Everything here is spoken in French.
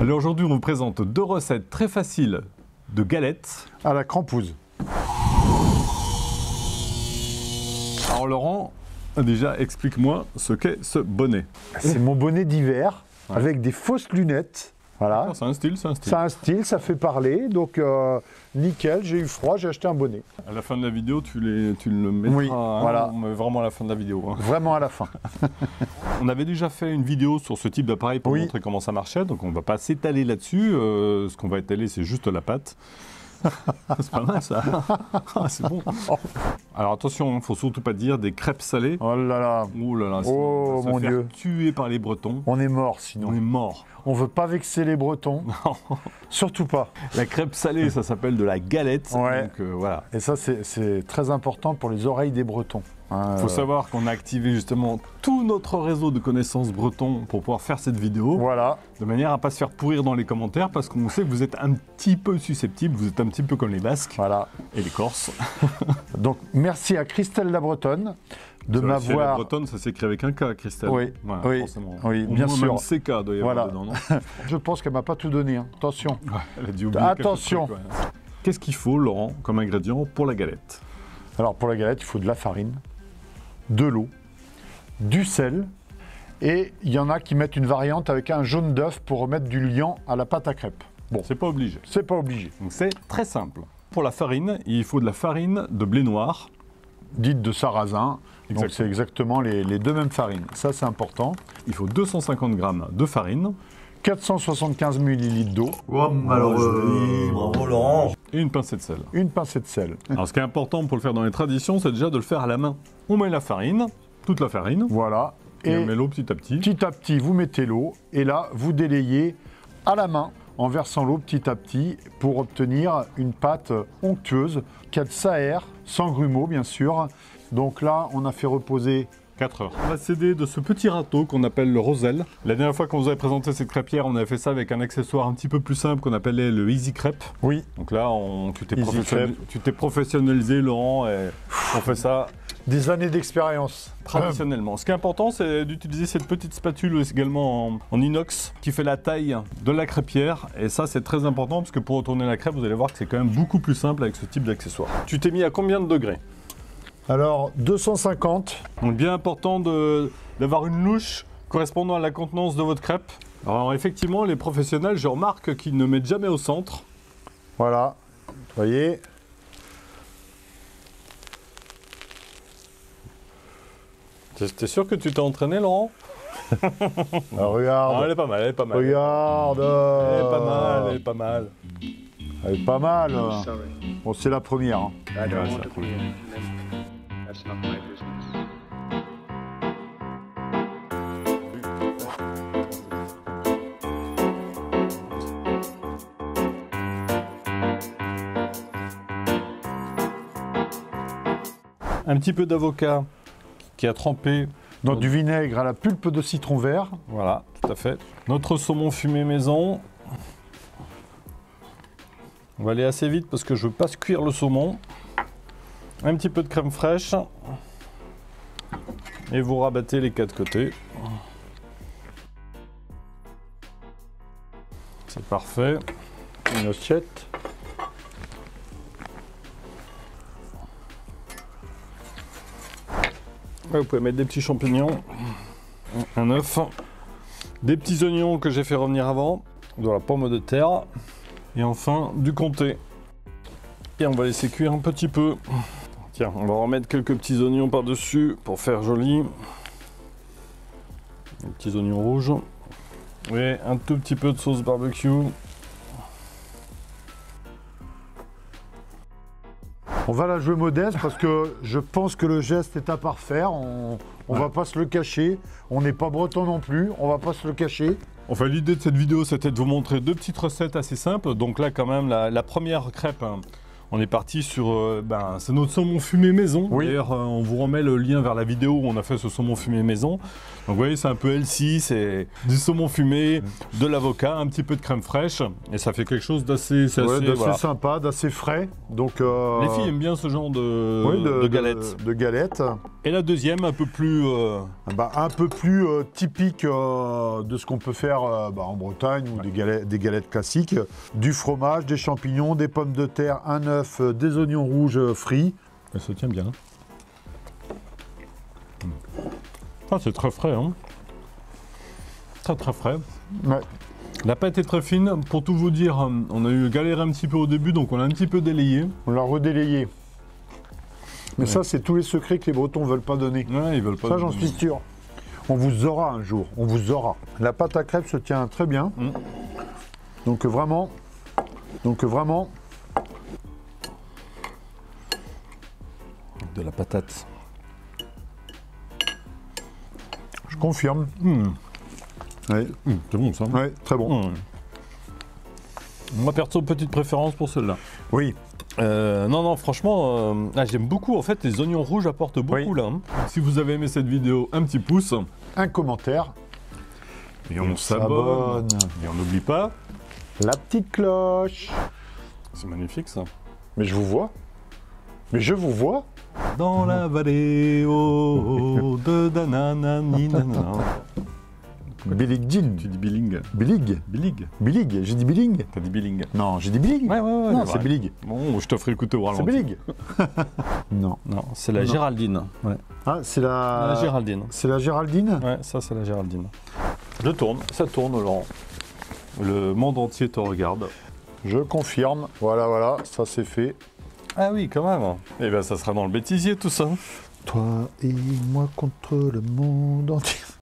Allez, aujourd'hui, on vous présente deux recettes très faciles de galettes à la crampouze. Alors Laurent, déjà explique-moi ce qu'est ce bonnet. C'est mon bonnet d'hiver avec des fausses lunettes. Voilà. C'est un style, c'est un style. C'est un style, ça fait parler. Donc nickel, j'ai eu froid, j'ai acheté un bonnet. À la fin de la vidéo, tu le mettras. Oui, voilà. Mais vraiment à la fin de la vidéo. Hein. Vraiment à la fin. On avait déjà fait une vidéo sur ce type d'appareil pour montrer comment ça marchait, donc on ne va pas s'étaler là-dessus. Ce qu'on va étaler, c'est juste la pâte. C'est pas mal ça. C'est bon. Alors attention, il ne faut surtout pas dire des crêpes salées. Oh là là. Oh là là. Oh mon Dieu. Tué par les Bretons. On est mort sinon. On est mort. On veut pas vexer les Bretons. Non. Surtout pas. La crêpe salée, ça s'appelle de la galette. Ouais. Donc voilà. Et ça, c'est très important pour les oreilles des Bretons. Il faut savoir qu'on a activé justement tout notre réseau de connaissances bretons pour pouvoir faire cette vidéo. Voilà. De manière à ne pas se faire pourrir dans les commentaires parce qu'on sait que vous êtes un petit peu susceptibles, vous êtes un petit peu comme les Basques et les Corses. Donc merci à Christelle la Bretonne de m'avoir... La Bretonne, ça s'écrit avec un K, Christelle. Oui, voilà, oui, forcément. oui, Au bien moins, sûr. Même CK doit y avoir dedans, non? Je pense qu'elle m'a pas tout donné, hein. Attention. Ouais, elle a dû oublier attention. Trucs, Qu'est-ce qu'il faut, Laurent, comme ingrédient pour la galette? Alors pour la galette, il faut de la farine, de l'eau, du sel, et il y en a qui mettent une variante avec un jaune d'œuf pour remettre du liant à la pâte à crêpes. Bon, c'est pas obligé. C'est pas obligé. Donc c'est très simple. Pour la farine, il faut de la farine de blé noir. Dite de sarrasin. Exactement. Donc c'est exactement les deux mêmes farines. Ça c'est important. Il faut 250 g de farine. 475 ml d'eau. Oh, malheureux. Bravo Laurent. Et une pincée de sel. Une pincée de sel. Alors ce qui est important pour le faire dans les traditions, c'est déjà de le faire à la main. On met la farine, toute la farine. Voilà. Et on met l'eau petit à petit. Petit à petit, vous mettez l'eau. Et là, vous délayez à la main en versant l'eau petit à petit pour obtenir une pâte onctueuse qui a de saër, sans grumeaux bien sûr. Donc là, on a fait reposer 4 heures. On va s'aider de ce petit râteau qu'on appelle le roselle. La dernière fois qu'on vous avait présenté cette crêpière, on avait fait ça avec un accessoire un petit peu plus simple qu'on appelait le Easy Crêpe. Oui. Donc là, tu t'es professionnalisé, Laurent, et on fait ça des années d'expérience. Traditionnellement. Ce qui est important, c'est d'utiliser cette petite spatule également en inox qui fait la taille de la crêpière. Et ça, c'est très important parce que pour retourner la crêpe, vous allez voir que c'est quand même beaucoup plus simple avec ce type d'accessoire. Tu t'es mis à combien de degrés? Alors, 250. Donc bien important d'avoir une louche correspondant à la contenance de votre crêpe. Alors effectivement, les professionnels, je remarque qu'ils ne mettent jamais au centre. Voilà, vous voyez. T'es sûr que tu t'es entraîné, Laurent? Regarde. Ah, elle est pas mal, elle est pas mal. Regarde. Elle est pas mal, elle est pas mal. Elle est pas mal. Bon, c'est la première. Hein. Un petit peu d'avocat qui a trempé dans du vinaigre à la pulpe de citron vert. Voilà, tout à fait. Notre saumon fumé maison. On va aller assez vite parce que je veux pas se cuire le saumon. Un petit peu de crème fraîche. Et vous rabattez les 4 côtés. C'est parfait. Une assiette. Vous pouvez mettre des petits champignons, un œuf, des petits oignons que j'ai fait revenir avant, de la pomme de terre, et enfin du comté. Et on va laisser cuire un petit peu. Tiens, on va remettre quelques petits oignons par-dessus pour faire joli. Des petits oignons rouges. Et un tout petit peu de sauce barbecue. On va la jouer modeste parce que je pense que le geste est à parfaire. On va pas se le cacher. On n'est pas breton non plus. On va pas se le cacher. Enfin, l'idée de cette vidéo, c'était de vous montrer deux petites recettes assez simples. Donc là, quand même, la première crêpe, hein, on est parti sur... c'est notre saumon fumé maison. Oui. D'ailleurs, on vous remet le lien vers la vidéo où on a fait ce saumon fumé maison. Donc vous voyez, c'est un peu healthy, c'est du saumon fumé, de l'avocat, un petit peu de crème fraîche. Et ça fait quelque chose d'assez sympa, d'assez frais. Donc, les filles aiment bien ce genre de galettes. De galettes. Et la deuxième, un peu plus... Un peu plus typique de ce qu'on peut faire en Bretagne ou des galettes classiques. Du fromage, des champignons, des pommes de terre, un œuf, des oignons rouges frits. Elle se tient bien. Ah, c'est très frais, hein. Très très frais. Ouais. La pâte est très fine. Pour tout vous dire, on a eu galéré un petit peu au début, donc on a un petit peu délayé. On l'a redélayé. Mais ça, c'est tous les secrets que les Bretons veulent pas donner. Ouais, ils veulent pas. Ça, j'en suis sûr. On vous aura un jour, on vous aura. La pâte à crêpes se tient très bien. Donc vraiment, de la patate. je confirme. Ouais. C'est bon ça. Ouais, très bon. Moi perso, petite préférence pour celle-là. Oui. Non, franchement, j'aime beaucoup. En fait, les oignons rouges apportent beaucoup là. Hein. Si vous avez aimé cette vidéo, un petit pouce. Un commentaire. Et on s'abonne. Et on n'oublie pas. La petite cloche. C'est magnifique ça. Mais je vous vois. Mais je vous vois. Dans la vallée de Dananana. Billig Jean. Tu dis billing. Billig. Billing. Billig. J'ai dit billing. T'as dit billing. Non, j'ai dit billing. Ouais. Non, c'est billig. Bon, je te ferai écouter au ralenti. C'est billig. Non. Non, c'est la Géraldine. Ouais. Ah, c'est la... La Géraldine. C'est la Géraldine. Ouais, ça c'est la Géraldine. Je tourne, ça tourne Laurent. Le monde entier te regarde. Je confirme. Voilà, ça c'est fait. Ah oui, quand même. Eh bien, ça sera dans le bêtisier tout ça. Toi et moi contre le monde entier.